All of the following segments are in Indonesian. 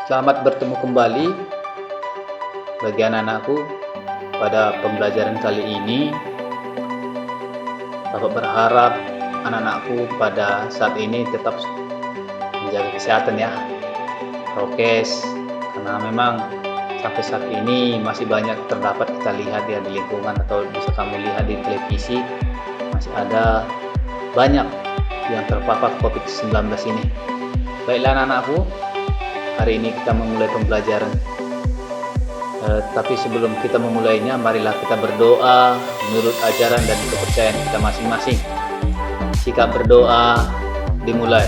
Selamat bertemu kembali bagi anak-anakku. Pada pembelajaran kali ini, Bapak berharap anak-anakku pada saat ini tetap menjaga kesehatan ya, prokes, karena memang sampai saat ini masih banyak terdapat kita lihat ya di lingkungan atau bisa kamu lihat di televisi, masih ada banyak yang terpapar COVID-19 ini. Baiklah anak-anakku, hari ini kita memulai pembelajaran. Tapi sebelum kita memulainya, marilah kita berdoa menurut ajaran dan kepercayaan kita masing-masing. Sikap berdoa dimulai.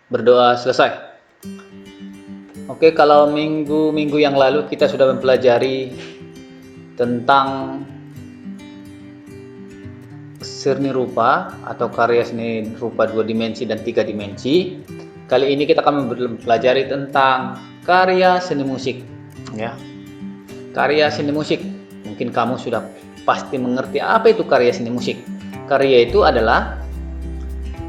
Berdoa selesai. Oke, kalau minggu-minggu yang lalu kita sudah mempelajari tentang seni rupa atau karya seni rupa 2 dimensi dan 3 dimensi. Kali ini kita akan mempelajari tentang karya seni musik ya. Karya seni musik. Mungkin kamu sudah pasti mengerti apa itu karya seni musik. Karya itu adalah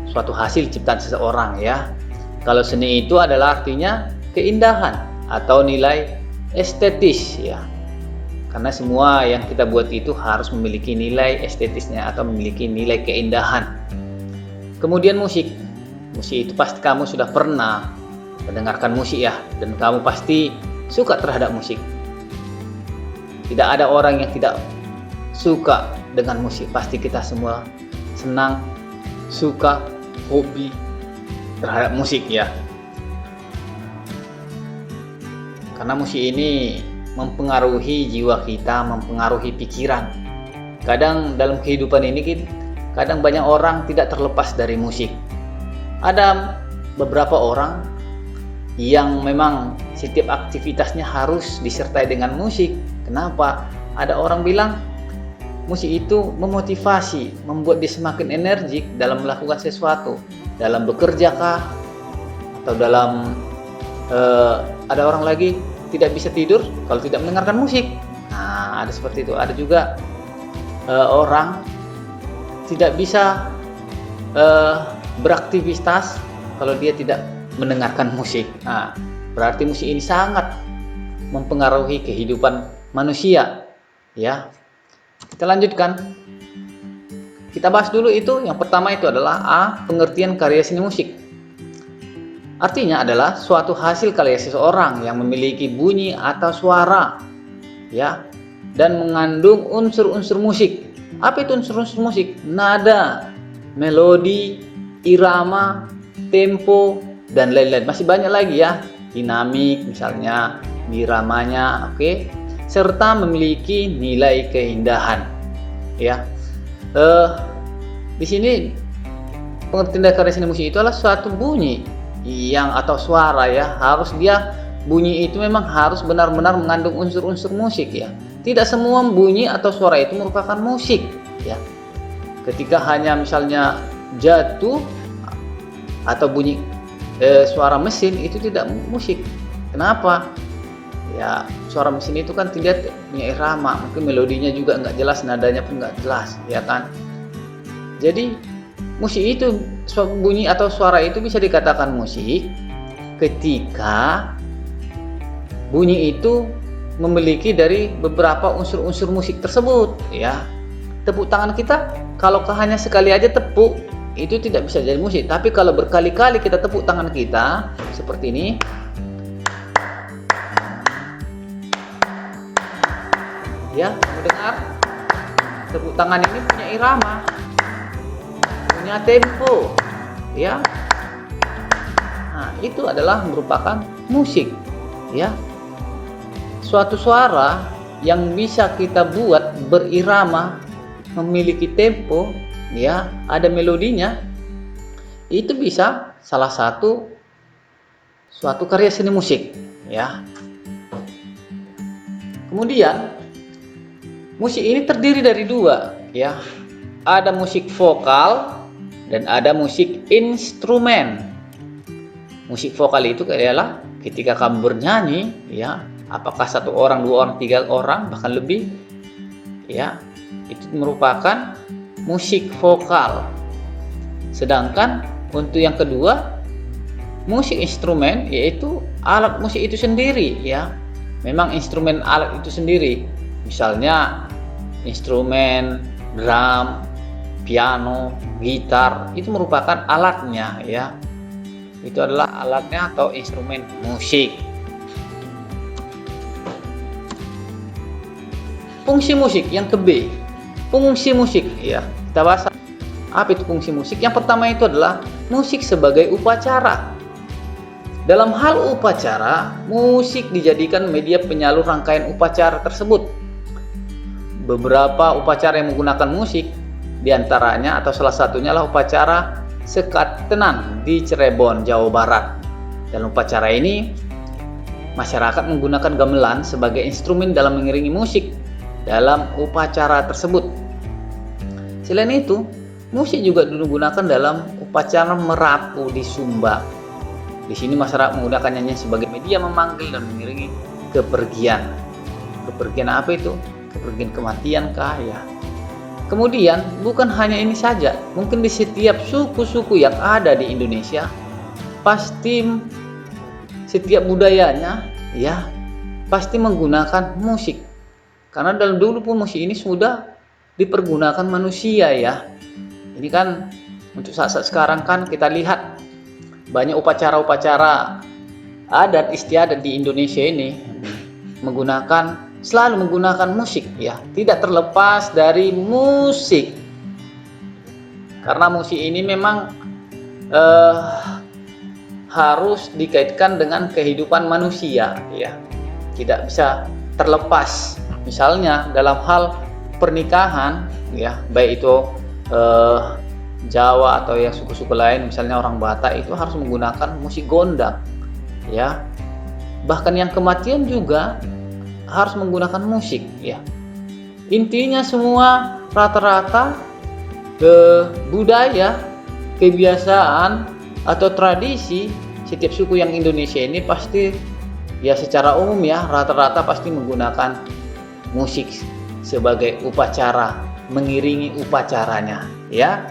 suatu hasil ciptaan seseorang ya. Kalau seni itu adalah artinya keindahan atau nilai estetis ya. Karena semua yang kita buat itu harus memiliki nilai estetisnya atau memiliki nilai keindahan. Kemudian musik. Musik itu pasti kamu sudah pernah mendengarkan musik ya, dan kamu pasti suka terhadap musik. Tidak ada orang yang tidak suka dengan musik. Pasti kita semua senang, suka, hobi terhadap musik ya. Karena musik ini mempengaruhi jiwa kita, mempengaruhi pikiran. Kadang dalam kehidupan ini kadang banyak orang tidak terlepas dari musik. Ada beberapa orang yang memang setiap aktivitasnya harus disertai dengan musik. Kenapa? Ada orang bilang musik itu memotivasi, membuat dia semakin energik dalam melakukan sesuatu, dalam bekerja kah, atau dalam ada orang lagi tidak bisa tidur kalau tidak mendengarkan musik. Nah, ada seperti itu. Ada juga orang tidak bisa beraktivitas kalau dia tidak mendengarkan musik. Nah, berarti musik ini sangat mempengaruhi kehidupan manusia ya. Kita lanjutkan. Kita bahas dulu itu. Yang pertama itu adalah pengertian karya seni musik. Artinya adalah suatu hasil karya seseorang yang memiliki bunyi atau suara ya, dan mengandung unsur-unsur musik. Apa itu unsur-unsur musik? Nada, melodi, irama, tempo, dan lain-lain. Masih banyak lagi ya. Dinamik misalnya, iramanya, oke. Serta memiliki nilai keindahan. Ya. Di sini pengertian dari karya seni musik itu adalah suatu bunyi yang atau suara ya, harus dia bunyi itu memang harus benar-benar mengandung unsur-unsur musik ya. Tidak semua bunyi atau suara itu merupakan musik ya. Ketika hanya misalnya jatuh atau bunyi suara mesin itu tidak musik. Kenapa? Ya, suara mesin itu kan tidak punya irama, mungkin melodinya juga nggak jelas, nadanya pun nggak jelas ya kan. Jadi musik itu, bunyi atau suara itu bisa dikatakan musik ketika bunyi itu memiliki dari beberapa unsur-unsur musik tersebut ya. Tepuk tangan kita kalau hanya sekali aja tepuk itu tidak bisa jadi musik, tapi kalau berkali-kali kita tepuk tangan kita seperti ini ya, mendengar tepuk tangan ini punya irama, punya tempo ya. Nah, itu adalah merupakan musik ya. Suatu suara yang bisa kita buat berirama, memiliki tempo ya, ada melodinya, itu bisa salah satu suatu karya seni musik ya. Kemudian musik ini terdiri dari dua ya. Ada musik vokal dan ada musik instrumen. Musik vokal itu adalah ketika kamu bernyanyi ya, apakah 1 orang, 2 orang, 3 orang, bahkan lebih ya, itu merupakan musik vokal. Sedangkan untuk yang kedua, musik instrumen, yaitu alat musik itu sendiri ya. Memang instrumen alat itu sendiri. Misalnya instrumen drum, piano, gitar, itu merupakan alatnya ya. Itu adalah alatnya atau instrumen musik. Fungsi musik yang ke B. Fungsi musik ya. Kita bahas apa itu fungsi musik. Yang pertama itu adalah musik sebagai upacara. Dalam hal upacara, musik dijadikan media penyalur rangkaian upacara tersebut. Beberapa upacara yang menggunakan musik, diantaranya atau salah satunya adalah upacara Sekat Tenan di Cirebon, Jawa Barat. Dalam upacara ini, masyarakat menggunakan gamelan sebagai instrumen dalam mengiringi musik dalam upacara tersebut. Selain itu, musik juga digunakan dalam upacara merapu di Sumba. Di sini masyarakat menggunakan nyanyian sebagai media memanggil dan mengiringi kepergian. Kepergian apa itu? Kepergian kematian kah ya? Kemudian bukan hanya ini saja, mungkin di setiap suku-suku yang ada di Indonesia, pasti setiap budayanya ya pasti menggunakan musik. Karena dalam dulu pun musik ini sudah dipergunakan manusia ya. Ini kan untuk saat-saat sekarang kan kita lihat banyak upacara-upacara adat istiadat di Indonesia ini selalu menggunakan musik ya, tidak terlepas dari musik. Karena musik ini memang harus dikaitkan dengan kehidupan manusia ya, tidak bisa terlepas. Misalnya dalam hal pernikahan ya, baik itu Jawa atau yang suku-suku lain, misalnya orang Batak itu harus menggunakan musik gondang ya. Bahkan yang kematian juga harus menggunakan musik ya. Intinya semua rata-rata budaya, kebiasaan atau tradisi setiap suku yang Indonesia ini pasti ya secara umum ya rata-rata pasti menggunakan musik sebagai upacara, mengiringi upacaranya ya.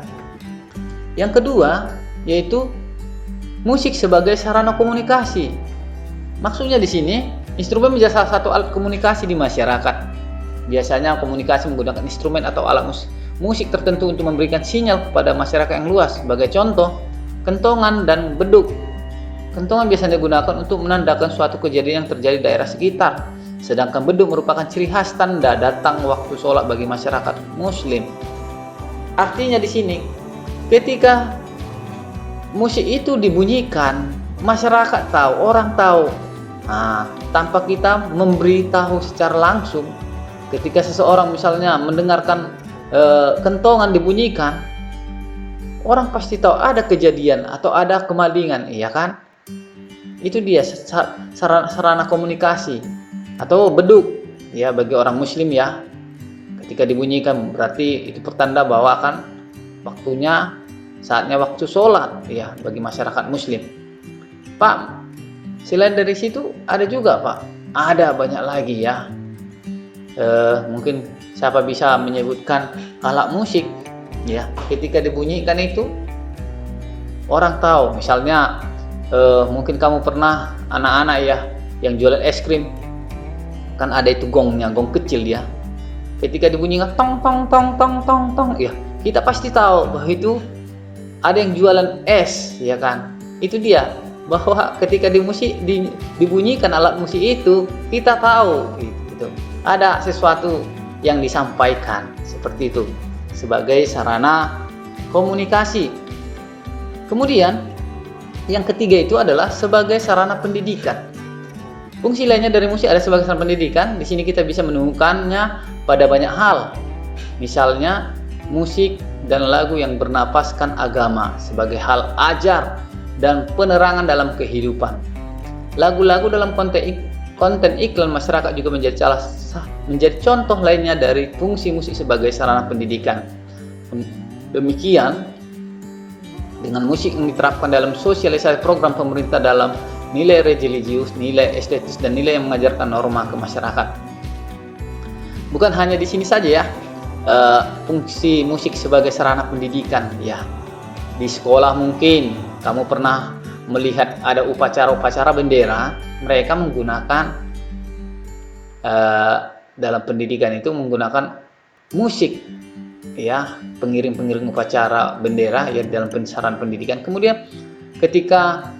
Yang kedua yaitu musik sebagai sarana komunikasi. Maksudnya di sini instrumen menjadi salah satu alat komunikasi di masyarakat. Biasanya komunikasi menggunakan instrumen atau alat musik tertentu untuk memberikan sinyal kepada masyarakat yang luas. Sebagai contoh, kentongan dan beduk. Kentongan biasanya digunakan untuk menandakan suatu kejadian yang terjadi di daerah sekitar. Sedangkan beduk merupakan ciri khas tanda datang waktu sholat bagi masyarakat Muslim. Artinya di sini, ketika musik itu dibunyikan, masyarakat tahu, orang tahu. Tanpa kita memberitahu secara langsung, ketika seseorang misalnya mendengarkan kentongan dibunyikan, orang pasti tahu ada kejadian atau ada kemalingan, iya kan? Itu dia sarana komunikasi atau beduk ya bagi orang Muslim ya. Ketika dibunyikan berarti itu pertanda bahwa kan saatnya waktu sholat ya bagi masyarakat Muslim. Pak, selain dari situ ada juga Pak, ada banyak lagi ya. Mungkin siapa bisa menyebutkan alat musik ya ketika dibunyikan itu orang tahu. Misalnya mungkin kamu pernah anak-anak ya yang jualan es krim kan ada itu gongnya, gong kecil ya. Ketika dibunyikan tong tong tong tong tong tong ya, kita pasti tahu bahwa itu ada yang jualan es ya kan. Itu dia bahwa ketika dibunyikan alat musik itu kita tahu gitu. Ada sesuatu yang disampaikan seperti itu sebagai sarana komunikasi. Kemudian yang ketiga itu adalah sebagai sarana pendidikan. Fungsi lainnya dari musik ada sebagai sarana pendidikan. Di sini kita bisa menemukannya pada banyak hal. Misalnya musik dan lagu yang bernapaskan agama sebagai hal ajar dan penerangan dalam kehidupan. Lagu-lagu dalam konten iklan masyarakat juga menjadi contoh lainnya dari fungsi musik sebagai sarana pendidikan. Demikian dengan musik yang diterapkan dalam sosialisasi program pemerintah dalam nilai religius, nilai estetis, dan nilai yang mengajarkan norma ke masyarakat. Bukan hanya di sini saja ya, fungsi musik sebagai sarana pendidikan ya. Di sekolah mungkin kamu pernah melihat ada upacara-upacara bendera, mereka menggunakan dalam pendidikan itu menggunakan musik ya, pengiring-pengiring upacara bendera ya dalam sarana pendidikan. Kemudian ketika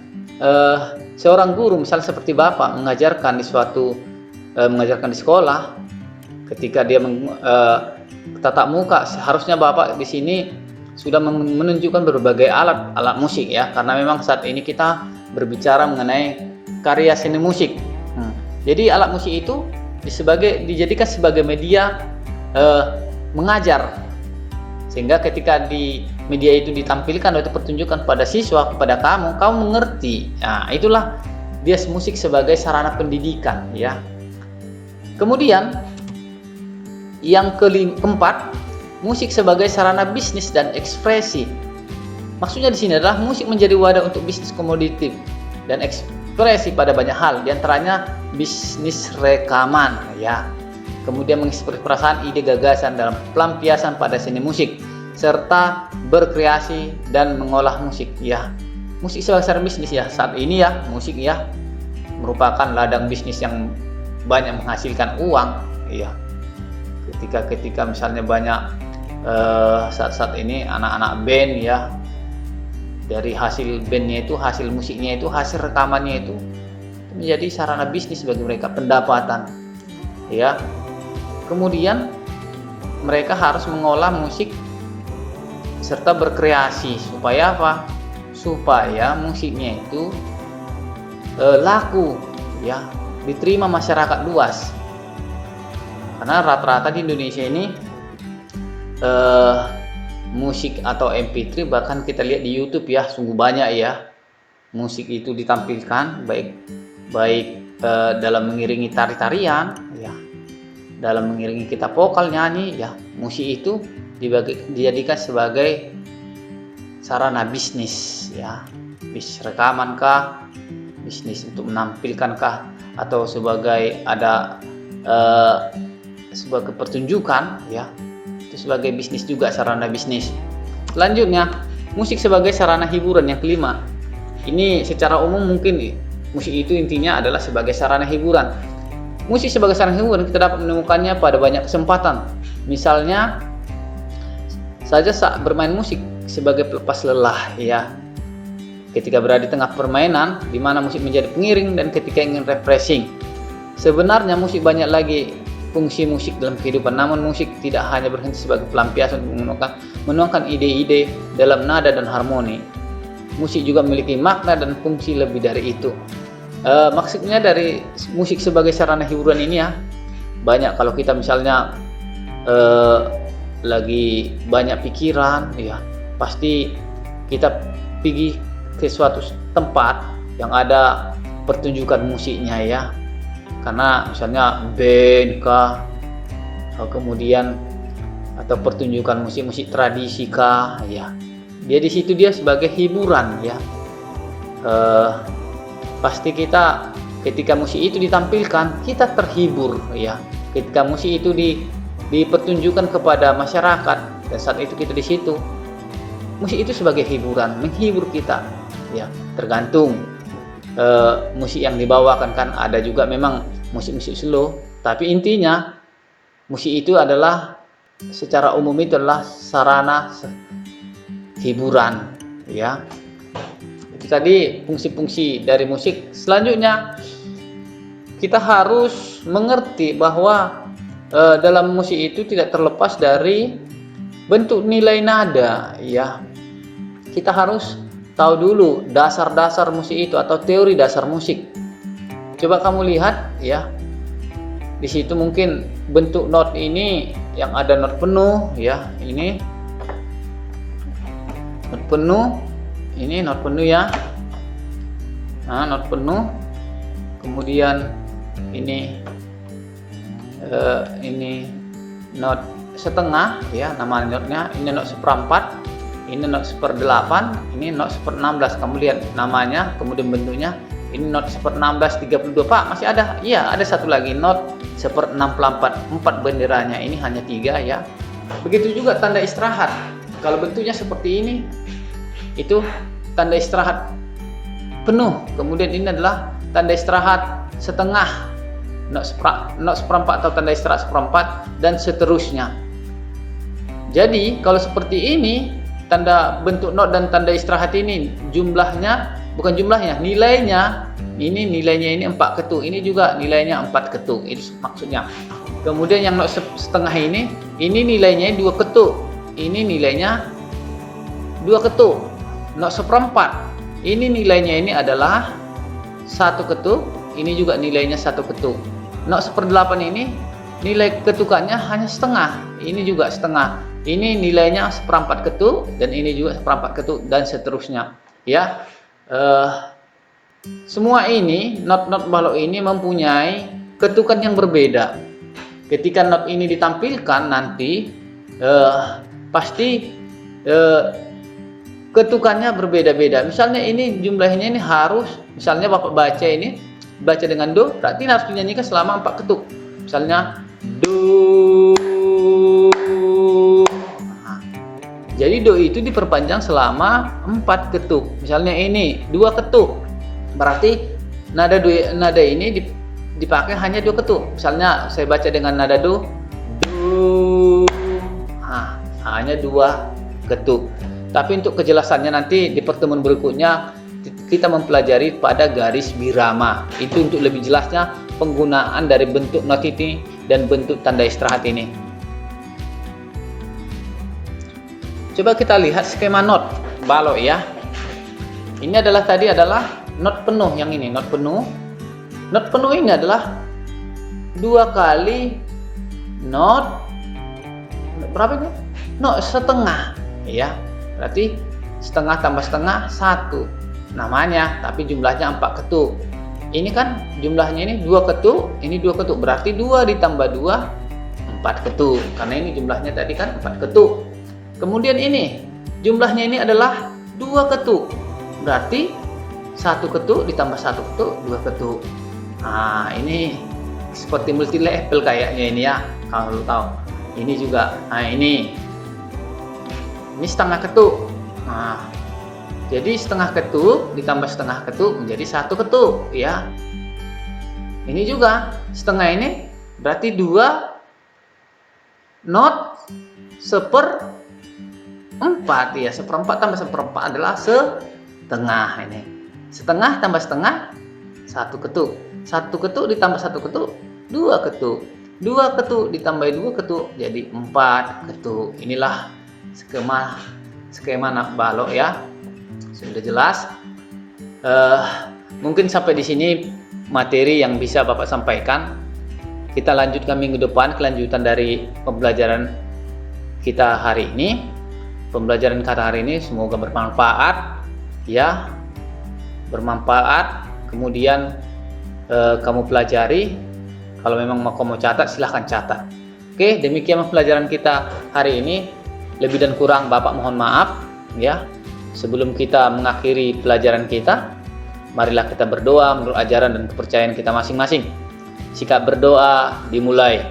seorang guru misalnya seperti Bapak mengajarkan di sekolah, ketika dia tatap muka, seharusnya Bapak di sini sudah menunjukkan berbagai alat musik ya, karena memang saat ini kita berbicara mengenai karya seni musik. Jadi alat musik itu dijadikan sebagai media mengajar, sehingga ketika di media itu ditampilkan atau pertunjukan pada siswa, kepada kamu mengerti. Nah, itulah dia musik sebagai sarana pendidikan ya. Kemudian yang keempat, musik sebagai sarana bisnis dan ekspresi. Maksudnya di sini adalah musik menjadi wadah untuk bisnis komoditif dan ekspresi pada banyak hal, diantaranya bisnis rekaman ya. Kemudian mengekspresi perasaan, ide, gagasan dalam pelampiasan pada seni musik, serta berkreasi dan mengolah musik ya. Musik sebagai sarana bisnis ya, saat ini ya musik ya merupakan ladang bisnis yang banyak menghasilkan uang ya. Ketika misalnya banyak saat ini anak-anak band ya, dari hasil bandnya itu, hasil musiknya itu, hasil rekamannya itu menjadi sarana bisnis bagi mereka, pendapatan ya. Kemudian mereka harus mengolah musik serta berkreasi supaya apa? Supaya musiknya itu laku ya, diterima masyarakat luas. Karena rata-rata di Indonesia ini musik atau MP3, bahkan kita lihat di YouTube ya, sungguh banyak ya musik itu ditampilkan, baik dalam mengiringi tari-tarian ya, dalam mengiringi kita vokal nyanyi ya, musik itu dijadikan sebagai sarana bisnis ya, bisnis rekaman kah, bisnis untuk menampilkan kah, atau sebagai ada sebagai pertunjukan ya, itu sebagai bisnis juga, sarana bisnis. Selanjutnya, musik sebagai sarana hiburan yang kelima. Ini secara umum mungkin musik itu intinya adalah sebagai sarana hiburan. Musik sebagai sarana hiburan kita dapat menemukannya pada banyak kesempatan. Misalnya saja saat bermain musik sebagai pelepas lelah ya. Ketika berada di tengah permainan di mana musik menjadi pengiring, dan ketika ingin refreshing. Sebenarnya musik banyak lagi fungsi musik dalam kehidupan, namun musik tidak hanya berhenti sebagai pelampiasan untuk menuangkan ide-ide dalam nada dan harmoni. Musik juga memiliki makna dan fungsi lebih dari itu. Maksudnya dari musik sebagai sarana hiburan ini ya, banyak kalau kita misalnya lagi banyak pikiran ya, pasti kita pergi ke suatu tempat yang ada pertunjukan musiknya ya. Karena misalnya band kah, kemudian atau pertunjukan musik tradisi kah ya, dia di situ dia sebagai hiburan ya. Pasti kita ketika musik itu ditampilkan, kita terhibur ya. Ketika musik itu dipertunjukkan kepada masyarakat, dan saat itu kita di situ, musik itu sebagai hiburan, menghibur kita ya. Tergantung musik yang dibawakan, kan ada juga memang musik-musik slow, tapi intinya musik itu adalah secara umum itu adalah sarana hiburan ya. Itu tadi fungsi-fungsi dari musik. Selanjutnya kita harus mengerti bahwa dalam musik itu tidak terlepas dari bentuk nilai nada ya. Kita harus tahu dulu dasar-dasar musik itu atau teori dasar musik. Coba kamu lihat ya, di situ mungkin bentuk not ini yang ada not penuh ya, ini not penuh, ini not penuh ya, nah not penuh. Kemudian ini not setengah ya, nama notnya. Ini not seperempat, ini not seperdelapan, ini not seper16. Kamu lihat namanya, kemudian bentuknya. Ini not seper16 32. Pak, masih ada? Iya, ada satu lagi not seper64. 4 benderanya, ini hanya 3 ya. Begitu juga tanda istirahat. Kalau bentuknya seperti ini, itu tanda istirahat penuh. Kemudian ini adalah tanda istirahat setengah, not seperempat atau tanda istirahat seperempat, dan seterusnya. Jadi kalau seperti ini, tanda bentuk not dan tanda istirahat ini nilainya ini 4 ketuk, ini juga nilainya 4 ketuk, itu maksudnya. Kemudian yang not setengah ini nilainya 2 ketuk, ini nilainya 2 ketuk. Not seperempat, ini nilainya ini adalah 1 ketuk, ini juga nilainya 1 ketuk. Not seperdelapan ini nilai ketukannya hanya setengah, ini juga setengah. Ini nilainya seperempat ketuk, dan ini juga seperempat ketuk, dan seterusnya. Ya, semua ini not balok ini mempunyai ketukan yang berbeda. Ketika not ini ditampilkan nanti, pasti ketukannya berbeda-beda. Misalnya ini jumlahnya ini harus, misalnya Bapak baca dengan do, berarti harus dinyanyikan selama 4 ketuk. Misalnya do. Jadi do itu diperpanjang selama 4 ketuk. Misalnya ini 2 ketuk, berarti nada ini dipakai hanya 2 ketuk. Misalnya saya baca dengan nada do, hanya 2 ketuk. Tapi untuk kejelasannya nanti di pertemuan berikutnya kita mempelajari pada garis birama. Itu untuk lebih jelasnya penggunaan dari bentuk not ini dan bentuk tanda istirahat ini. Coba kita lihat skema not balok ya. Ini adalah tadi adalah not penuh, yang ini not penuh. Not penuh ini adalah 2 kali not berapa itu? Not setengah ya. Berarti setengah tambah setengah 1 namanya, tapi jumlahnya 4 ketuk. Ini kan jumlahnya ini 2 ketuk, ini 2 ketuk, berarti 2 ditambah 2 4 ketuk. Karena ini jumlahnya tadi kan 4 ketuk. Kemudian ini jumlahnya ini adalah 2 ketuk, berarti 1 ketuk ditambah 1 ketuk 2 ketuk. Nah, ini seperti multi level kayaknya ini ya, kalau lu tahu. Ini juga, nah ini setengah ketuk. Nah, jadi setengah ketuk ditambah setengah ketuk menjadi 1 ketuk ya. Ini juga setengah ini berarti 2 not seperempat ya. Seperempat tambah seperempat adalah setengah. Ini setengah tambah setengah 1 ketuk. 1 ketuk ditambah 1 ketuk 2 ketuk. 2 ketuk ditambah 2 ketuk jadi 4 ketuk. Inilah skema nak balok ya. Sudah jelas. Mungkin sampai di sini materi yang bisa Bapak sampaikan. Kita lanjutkan minggu depan kelanjutan dari pembelajaran kita hari ini. Pembelajaran kata hari ini semoga bermanfaat ya. Bermanfaat. Kemudian kamu pelajari. Kalau memang mau catat silahkan catat. Oke, demikian pembelajaran kita hari ini. Lebih dan kurang Bapak mohon maaf ya. Sebelum kita mengakhiri pelajaran kita, marilah kita berdoa menurut ajaran dan kepercayaan kita masing-masing. Sikap berdoa dimulai.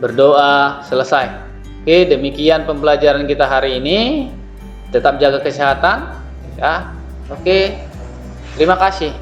Berdoa selesai. Oke, demikian pembelajaran kita hari ini. Tetap jaga kesehatan ya. Oke. Terima kasih.